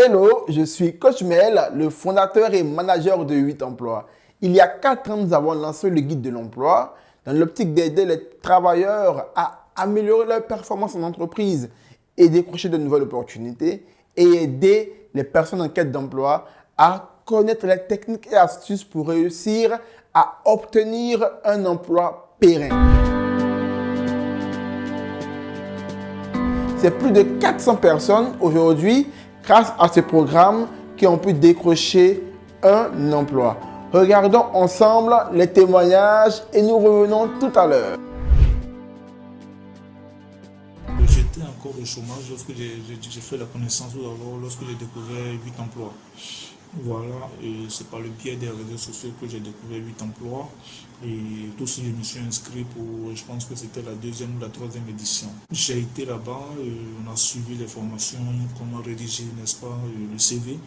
Hello, je suis Coach Mel, le fondateur et manager de 8 emplois. Il y a 4 ans, nous avons lancé le guide de l'emploi dans l'optique d'aider les travailleurs à améliorer leur performance en entreprise et décrocher de nouvelles opportunités et aider les personnes en quête d'emploi à connaître les techniques et astuces pour réussir à obtenir un emploi pérenne. C'est plus de 400 personnes aujourd'hui, grâce à ce programme, qui ont pu décrocher un emploi. Regardons ensemble les témoignages et nous revenons tout à l'heure. J'étais encore au chômage lorsque j'ai fait la connaissance, lorsque j'ai découvert 8 emplois. Voilà, et c'est par le biais des réseaux sociaux que j'ai découvert 8 emplois. Et tout aussi, je me suis inscrit pour, je pense que c'était la 2e ou la 3e édition. J'ai été là-bas, on a suivi les formations, comment rédiger, n'est-ce pas, le CV.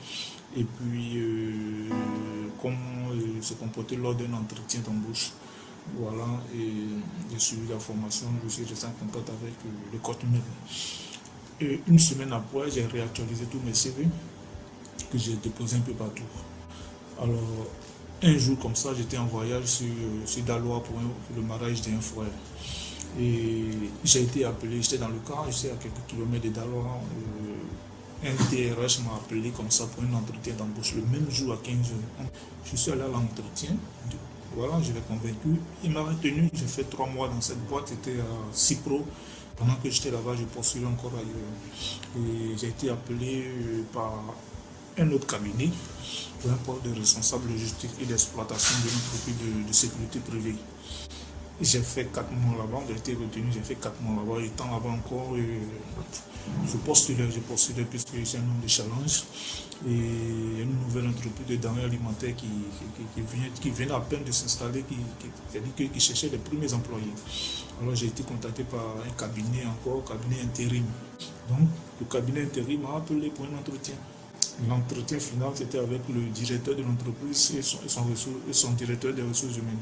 Et puis, comment se comporter lors d'un entretien d'embauche. Voilà, et j'ai suivi la formation, je suis resté en contact avec le Coach Mel. Et une semaine après, j'ai réactualisé tous mes CV que j'ai déposé un peu partout. Alors, un jour comme ça, j'étais en voyage sur Daloa pour le mariage d'un frère. Et j'ai été appelé, j'étais dans le car, j'étais à quelques kilomètres de Daloa. Un DRH m'a appelé comme ça pour un entretien d'embauche le même jour à 15h. Je suis allé à l'entretien, voilà, je l'ai convaincu. Il m'a retenu, j'ai fait 3 mois dans cette boîte, c'était à Cipro. Pendant que j'étais là-bas, je poursuivais encore ailleurs. Et j'ai été appelé par un autre cabinet pour un poste de responsable logistique et d'exploitation de l'entreprise de sécurité privée. J'ai fait 4 mois là-bas, j'ai été retenu, j'ai fait 4 mois là-bas. Étant là-bas encore, je postulais puisque c'est un homme de challenge. Et une nouvelle entreprise de denrées alimentaires qui venait à peine de s'installer, qui cherchait les premiers employés. Alors j'ai été contacté par un cabinet intérim. Donc le cabinet intérim m'a appelé pour un entretien. L'entretien final, c'était avec le directeur de l'entreprise et son directeur des ressources humaines.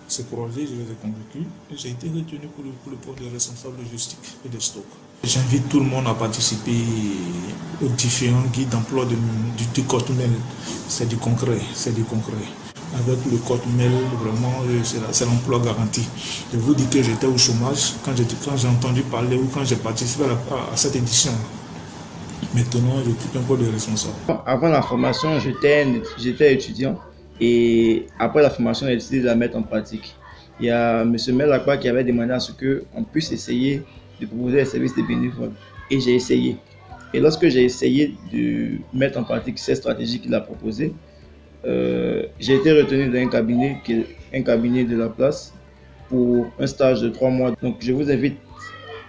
C'est croisé, je les ai convaincus et j'ai été retenu pour le poste de responsable logistique et de stock. J'invite tout le monde à participer aux différents guides d'emploi du Coach Mel. C'est du concret. Avec le Coach Mel, vraiment, c'est l'emploi garanti. Je vous dis que j'étais au chômage quand j'ai entendu parler ou quand j'ai participé à cette édition. Maintenant, j'occupe un poste de responsable. Avant la formation, j'étais étudiant et après la formation, j'ai décidé de la mettre en pratique. Il y a M. Melakwa qui avait demandé à ce qu'on puisse essayer de proposer des services de bénévoles et j'ai essayé. Et lorsque j'ai essayé de mettre en pratique ces stratégies qu'il a proposées, j'ai été retenu dans un cabinet de la place pour un stage de 3 mois. Donc je vous invite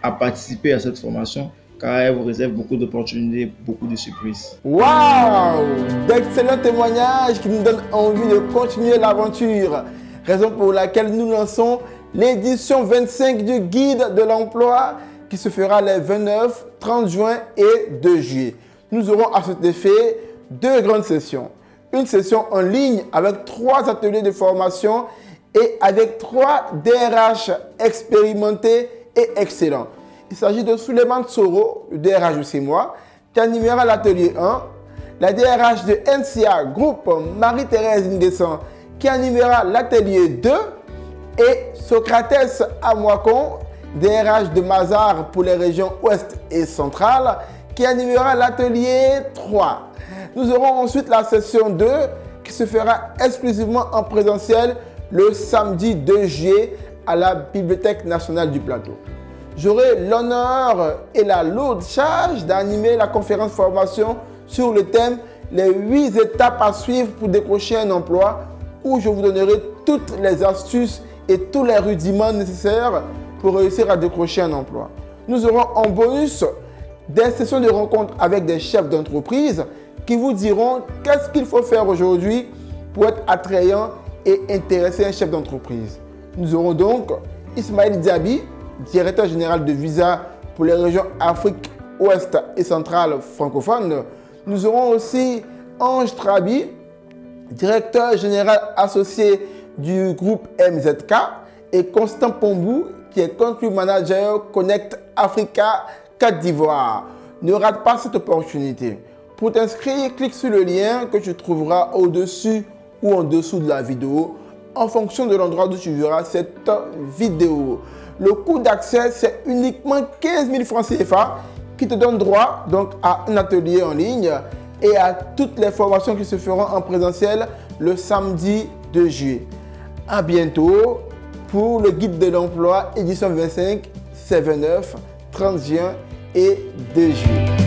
à participer à cette formation car elle vous réserve beaucoup d'opportunités, beaucoup de surprises. Waouh! D'excellents témoignages qui nous donnent envie de continuer l'aventure. Raison pour laquelle nous lançons l'édition 25 du guide de l'emploi qui se fera les 29, 30 juin et 2 juillet. Nous aurons à cet effet 2 grandes sessions. Une session en ligne avec 3 ateliers de formation et avec 3 DRH expérimentés et excellents. Il s'agit de Souleymane Soro, le DRH de CEMOA, qui animera l'atelier 1, la DRH de NCA Group, Marie-Thérèse Ndessan, qui animera l'atelier 2, et Socrates Amwakon, DRH de Mazar pour les régions ouest et centrales, qui animera l'atelier 3. Nous aurons ensuite la session 2 qui se fera exclusivement en présentiel le samedi 2 juillet à la Bibliothèque nationale du Plateau. J'aurai l'honneur et la lourde charge d'animer la conférence formation sur le thème « Les 8 étapes à suivre pour décrocher un emploi » où je vous donnerai toutes les astuces et tous les rudiments nécessaires pour réussir à décrocher un emploi. Nous aurons en bonus des sessions de rencontres avec des chefs d'entreprise qui vous diront qu'est-ce qu'il faut faire aujourd'hui pour être attrayant et intéresser un chef d'entreprise. Nous aurons donc Ismaël Diaby, directeur général de Visa pour les régions Afrique ouest et centrale francophone. Nous aurons aussi Ange Trabi, directeur général associé du groupe MZK, et Constant Pombou, qui est Country Manager Connect Africa Côte d'Ivoire. Ne rate pas cette opportunité. Pour t'inscrire, clique sur le lien que tu trouveras au-dessus ou en dessous de la vidéo en fonction de l'endroit où tu verras cette vidéo. Le coût d'accès, c'est uniquement 15 000 francs CFA qui te donne droit donc à un atelier en ligne et à toutes les formations qui se feront en présentiel le samedi 2 juillet. À bientôt pour le guide de l'emploi édition 25, 7-9, 30 juin et 2 juillet.